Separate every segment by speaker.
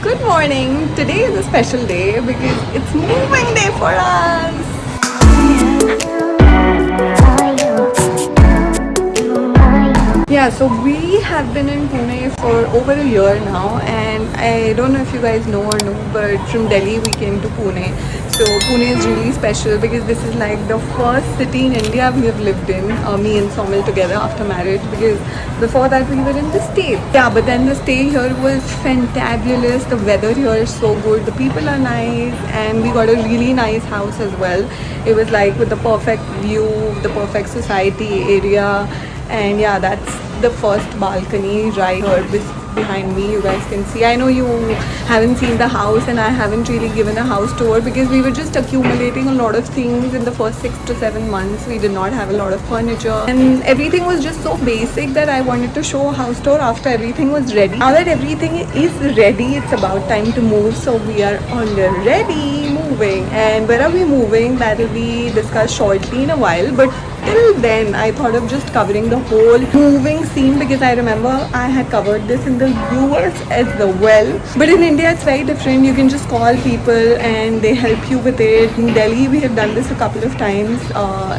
Speaker 1: Good morning. Today is a special day because it's moving day for us. Yeah, so we have been in Pune for over a year now, and I don't know if you guys know or no, but from Delhi we came to Pune. So Pune is really special because this is like the first city in India we have lived in, me and Somil together after marriage, because before that we were in the States. Yeah, but then the stay here was fantabulous. The weather here is so good, the people are nice, and we got a really nice house as well. It was like with the perfect view, the perfect society area. And yeah, that's the first balcony right here behind me. You guys can see. I know you haven't seen the house, and I haven't really given a house tour because we were just accumulating a lot of things in the first 6 to 7 months. We did not have a lot of furniture, and everything was just so basic that I wanted to show a house tour after everything was ready. Now that everything is ready, it's about time to move. So we are already moving, and where are we moving? That will be discussed shortly in a while. But till then, I thought of just covering the whole moving scene because I remember I had covered this in the US as well. But in India, it's very different. You can just call people and they help you with it. In Delhi, we have done this a couple of times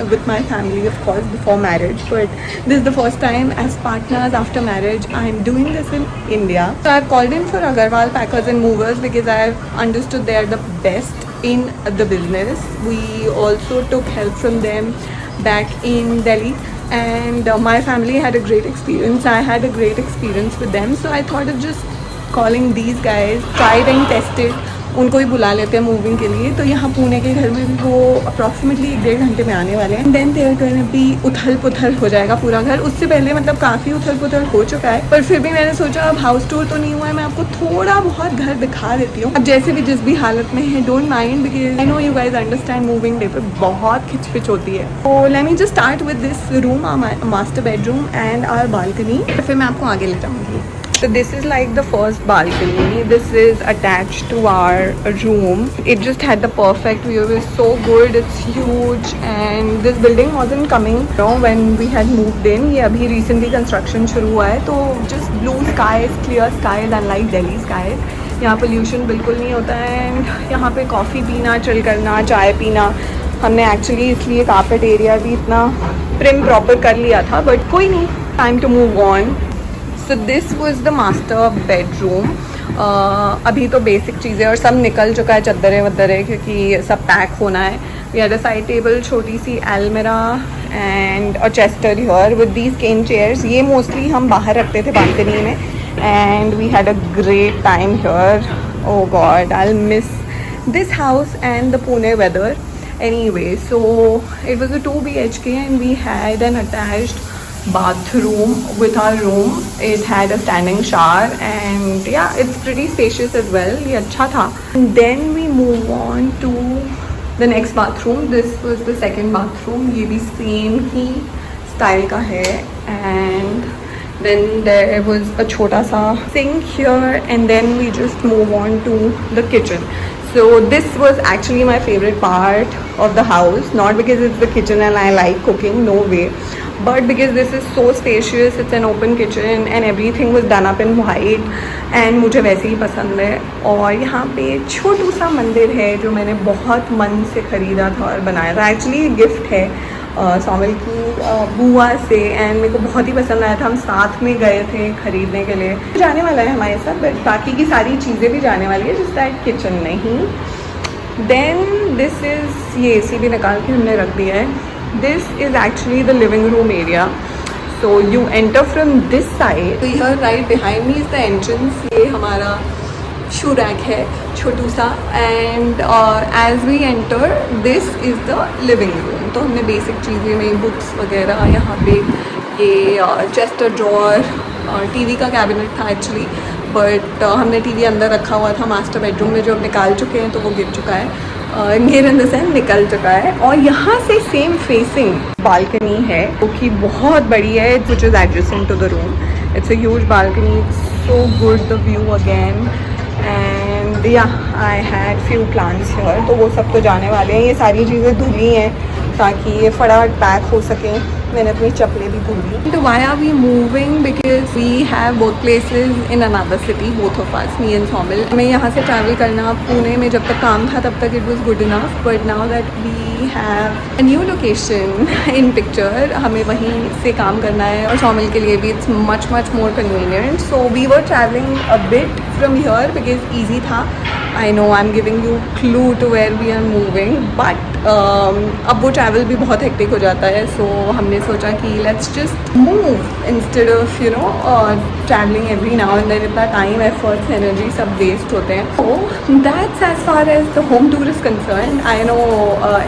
Speaker 1: with my family, of course, before marriage. But this is the first time as partners after marriage, I'm doing this in India. So I've called in for Agarwal Packers and Movers because I've understood they're the best in the business. We also took help from them back in Delhi, and my family had a great experience. I had a great experience with them, so I thought of just calling these guys, tried and tested. उनको ही बुला लेते हैं moving के लिए. तो यहाँ पुणे के घर में भी वो अप्रॉक्सीमेटली 1-1.5 घंटे में आने वाले हैं. देन देयर गोइंग भी उथल पुथल हो जाएगा पूरा घर. उससे पहले मतलब काफ़ी उथल पुथल हो चुका है, पर फिर भी मैंने सोचा अब हाउस टूर तो नहीं हुआ है, मैं आपको थोड़ा बहुत घर दिखा देती हूँ. अब जैसे भी जिस भी हालत में है, don't mind because I know you guys understand moving day पर बहुत खिचपिच होती है. तो let me just start with this room, master bedroom and our balcony. फिर मैं आपको आगे ले जाऊँगी. So this is like the first balcony. This is attached to our room. It just had the perfect view. It was so good. It's huge, and this building wasn't coming, you know, when we had moved in. ये अभी recently construction शुरू हुआ है, तो just blue skies, clear skies, unlike Delhi skies. यहाँ pollution बिल्कुल नहीं होता है, and यहाँ पे coffee पीना, chill करना, चाय पीना. हमने actually इसलिए carpet area भी इतना prim proper कर लिया था, but कोई नहीं. Time to move on. So this was the master bedroom. अभी तो बेसिक चीज़ें और सब निकल चुका है, चद्दरें वद्दरें, क्योंकि सब पैक होना है. We had a side table, छोटी सी अलमीरा and a chester here with these cane chairs. ये mostly हम बाहर रखते थे balcony में, and we had a great time here. Oh God, I'll miss this house and the Pune weather. Anyway, so it was a 2 BHK and we had an attached bathroom with our room. It had a standing shower, and yeah, it's pretty spacious as well. ये अच्छा था. And then we move on to the next bathroom. This was the second bathroom. ये भी same ही style का है, and then there was a छोटा सा sink here, and then we just move on to the kitchen. So this was actually my favorite part of the house, not because it's the kitchen and I like cooking, no way, but because this is so spacious. It's an open kitchen and everything was done up in white, and मुझे वैसे ही पसंद है. और यहाँ पे छोटू सा मंदिर है जो मैंने बहुत मन से ख़रीदा था और बनाया था. एक्चुअली गिफ्ट है सोमिल की बुआ से, एंड मेरे को बहुत ही पसंद आया था. हम साथ में गए थे ख़रीदने के लिए. जाने वाला है हमारे साथ, बट बाकी की सारी चीज़ें भी जाने वाली है, जस्ट दैट किचन नहीं. देन दिस इज़, ये AC भी निकाल के हमने रख दिया है. This is actually the living room area. So you enter from this side. So here right behind me is the entrance. ये हमारा shoe rack है छोटू सा, and as we enter, this is the living room. तो हमने basic चीज़ें में books वगैरह, यहाँ पे ये chest drawer, TV का cabinet था actually, but हमने TV अंदर रखा हुआ था मास्टर बेडरूम में, जो अब निकाल चुके हैं, तो वो गिर चुका है. गिर इन द सेंस निकल चुका है. और यहाँ से सेम फेसिंग बालकनी है जो कि बहुत बड़ी है, which is adjacent to the room. It's a huge balcony. It's so good the view again. And yeah I had few plants here, तो वो सब तो जाने वाले हैं. ये सारी चीज़ें धुली हैं ताकि ये फटाफट पैक हो सकें. मैंने अपनी चप्पलें भी भूल ली। तो why are we moving? Because we have both places in another city, both of us, me and Somil. मैं यहाँ से ट्रैवल करना पुणे में जब तक काम था तब तक it was good enough, but now that we have a new location in picture, हमें वहीं से काम करना है और Somil के लिए भी it's much more convenient. So we were traveling a bit from here because easy था. I know I'm giving you clue to where we are moving, but अब वो ट्रैवल भी बहुत हेक्टिक हो जाता है, सो हमने सोचा कि let's just move instead of you know travelling every now and then. इतना टाइम, एफर्ट्स, एनर्जी सब वेस्ट होते हैं। तो that's as far as the home tour is concerned. I know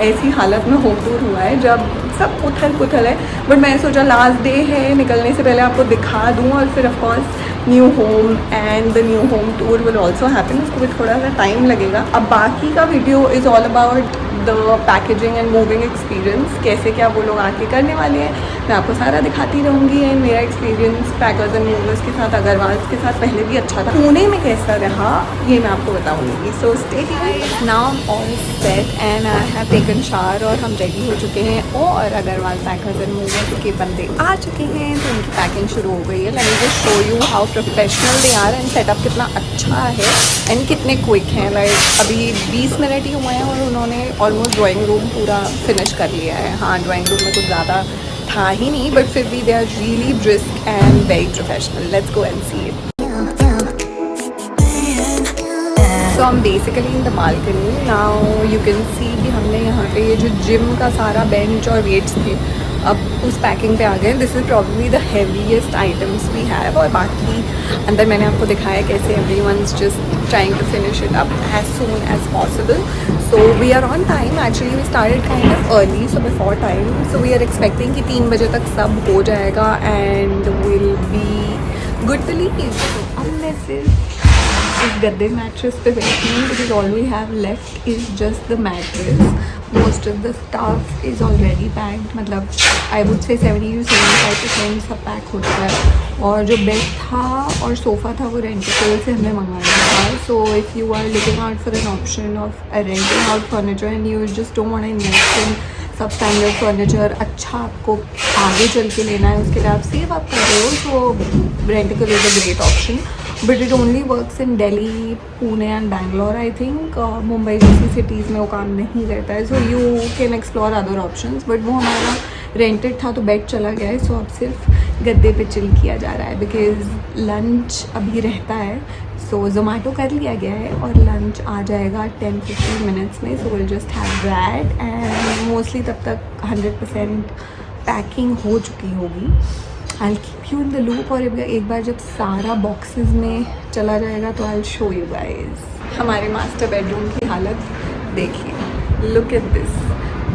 Speaker 1: ऐसी हालत में होम टूर हुआ है जब सब उथल पुथल है, बट मैं सोचा लास्ट डे है, निकलने से पहले आपको दिखा दूँ और फिर of course new home and the new home tour will also happen. उसको भी थोड़ा सा टाइम लगेगा। अब बाकी का video is all about the packaging and moving experience, कैसे क्या वो लोग आके करने वाले हैं, मैं आपको सारा दिखाती रहूँगी। एंड मेरा एक्सपीरियंस पैकर्स एंड मूवर्स के साथ, अग्रवाल के साथ पहले भी अच्छा था। पुणे में कैसा रहा ये मैं आपको बताऊँगी। So stay here. Now I am all set and I have taken shower और हम रेडी हो चुके हैं और अग्रवाल पैकर्स एंड मूवर्स के बंदे आ चुके हैं, तो उनकी पैकिंग शुरू हो गई है। Let me just show you how professional they are and setup कितना अच्छा है एंड कितने क्विक हैं। लाइक अभी 20 मिनट ही हुए हैं और उन्होंने ऑलमोस्ट ड्राइंग रूम पूरा फिनिश कर लिया है। हाँ, ड्राइंग रूम में कुछ ज़्यादा था ही नहीं, बट फिर भी they are really brisk and very professional. Let's go and see it. So हम basically in the balcony. Now you can see कि हमने यहाँ पे ये जो जिम का सारा बेंच और वेट्स थे अब उस पैकिंग पे आ गए। This is probably the heaviest items we have. और बाकी अंदर मैंने आपको दिखाया कैसे everyone's just trying to finish it up as soon as possible. So we are on time. Actually we started kind of early, so before time. So we are expecting कि 3 बजे तक सब हो जाएगा and will be good to leave. अब मैं सिर्फ इस गद्दे मैट्रेस पे बैठी हूँ because all we have left is just the mattress. Most of the staff is already packed, मतलब आई वुड से 70 to 75% सब पैक हो चुका है। और जो बेड था और सोफ़ा था वो रेंटेबल से हमने मंगाया था। So if you are looking out for an option of renting out furniture and you just don't want to invest in substandard furniture, अच्छा आपको आगे चल के लेना है, उसके लिए आप सेव आप कर रहे हो, तो Rentickle is a great option. But it only works in Delhi, Pune and Bangalore. I think Mumbai जैसी सिटीज़ में वो काम नहीं करता है। So you can explore other options, but वो हमारा रेंटेड था तो बेड चला गया है। सो अब सिर्फ गद्दे पे चिल किया जा रहा है बिकॉज लंच अभी रहता है। सो जोमेटो कर लिया गया है और लंच आ जाएगा 10-15 मिनट्स में। So will just have that and mostly तब तक 100% पैकिंग हो चुकी होगी। I'll keep you in the loop और एक बार जब सारा बॉक्सेस में चला जाएगा तो I'll show you guys। हमारे मास्टर बेडरूम की हालत देखिए, लुक एट दिस।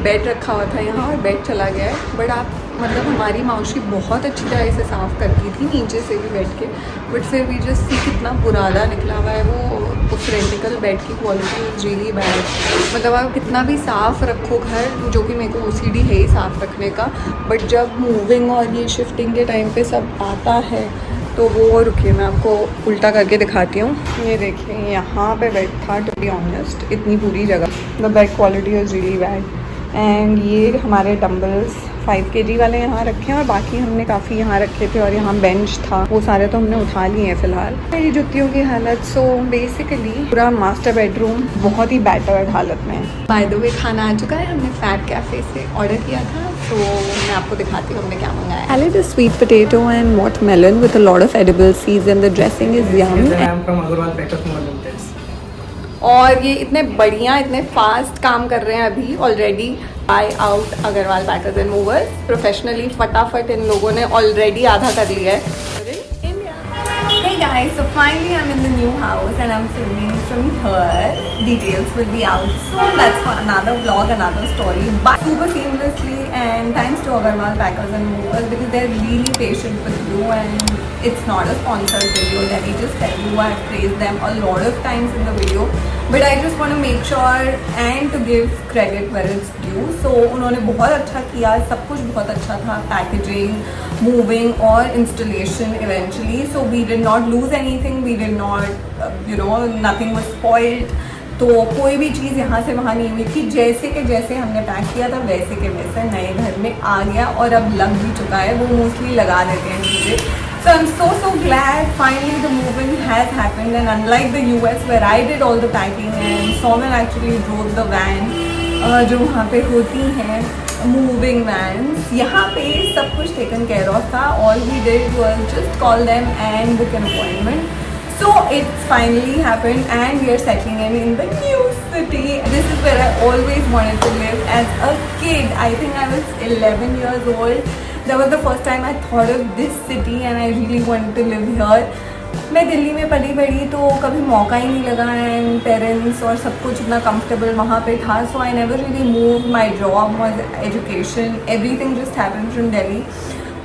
Speaker 1: बेड रखा हुआ था यहाँ और बेड चला गया है, बट आप मतलब हमारी मौसी बहुत अच्छी तरह से साफ़ करती थी नीचे से भी बेड के, बट फिर भी जस्ट सी कितना पुराना निकला हुआ है वो। उस रेंटिकल बेड की क्वालिटी इज़ रियली बैड। मतलब आप कितना भी साफ़ रखो घर, जो कि मेरे को OCD है ही साफ़ रखने का, बट जब मूविंग और ये शिफ्टिंग के टाइम पे सब आता है तो वो, रुकिए मैं आपको उल्टा करके दिखाती हूँ। ये देखिए यहाँ पे बेड था, टू बी ऑनेस्ट इतनी पूरी जगह the bed quality is really bad. And ये हमारे डम्बल्स 5 kg वाले यहाँ रखे हैं और बाकी हमने काफ़ी यहाँ रखे थे और यहाँ बेंच था, वो सारे तो हमने उठा लिए हैं फ़िलहाल। मेरी जुतियों की हालत, सो बेसिकली पूरा मास्टर बेडरूम बहुत ही बैटर्ड हालत में है। बाय द वे खाना आ चुका है, हमने फैट कैफ़े से ऑर्डर किया था, तो मैं आपको दिखाती हूँ हमने क्या मंगाया। Salad is sweet potato and watermelon with a lot of edible seeds and the dressing is yum.
Speaker 2: I am from Agarwal Packers More Limited.
Speaker 1: और ये इतने बढ़िया, इतने फास्ट काम कर रहे हैं अभी already. By out Agarwal packers and movers professionally, फटाफट इन लोगों ने ऑलरेडी आधा कर लिया है। Hey guys, so finally I'm in the new house and I'm filming from here. Details will be out soon. That's for another vlog, another story. But super seamlessly, and thanks to Agarwal Packers and Movers because they're really patient with you, and it's not a sponsored video. Let me just tell you, I've praised them a lot of times in the video, but I just want to make sure and to give credit where it's due. So उन्होंने बहुत अच्छा किया, सब कुछ बहुत अच्छा था, packaging, moving और installation eventually. So we did not lose anything, we did not, nothing was spoiled. तो कोई भी चीज़ यहाँ से वहाँ नहीं हुई थी, जैसे कि जैसे हमने पैक किया था वैसे के वैसे नए घर में आ गया और अब लग भी चुका है। वो मोस्टली लगा देते हैं चीज़ें। So I am so glad finally the moving has happened, and unlike the US where I did all the packing and Somen actually drove the van, जो वहाँ पे होती हैं मूविंग वैन्स, यहाँ पे सब कुछ टेकन केयर ऑफ था. All we did was just call them and book an appointment. So it's finally happened and we are settling in the new city. This is where I always wanted to live as a kid. I think I was 11 years old. That was the first time I thought of this city and I really wanted to live here. मैं दिल्ली में पली बड़ी तो कभी मौका ही नहीं लगा and parents और सब कुछ इतना कंफर्टेबल वहाँ पे था. So I never really move. My job, my education, everything just happened from Delhi.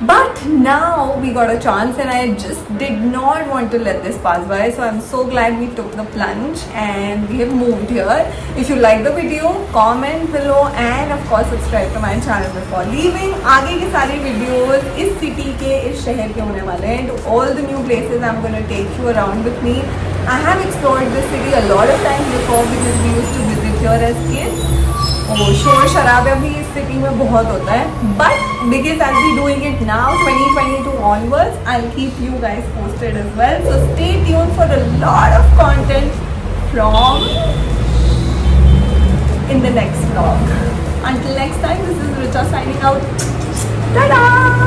Speaker 1: But now we got a chance and I just did not want to let this pass by. So I'm so glad we took the plunge and we have moved here. If you like the video, comment below and of course subscribe to my channel before leaving. आगे के सारे videos इस city के, इस शहर के होने वाले हैं. To all the new places I'm going to take you around with me. I have explored this city a lot of times before because we used to visit here as kids. शोर शराबा भी इस city में बहुत होता है. But because I be doing it now 2022 onwards, I will keep you guys posted as well. So stay tuned for a lot of content from in the next vlog. Until next time, this is Richa signing out. Ta-da!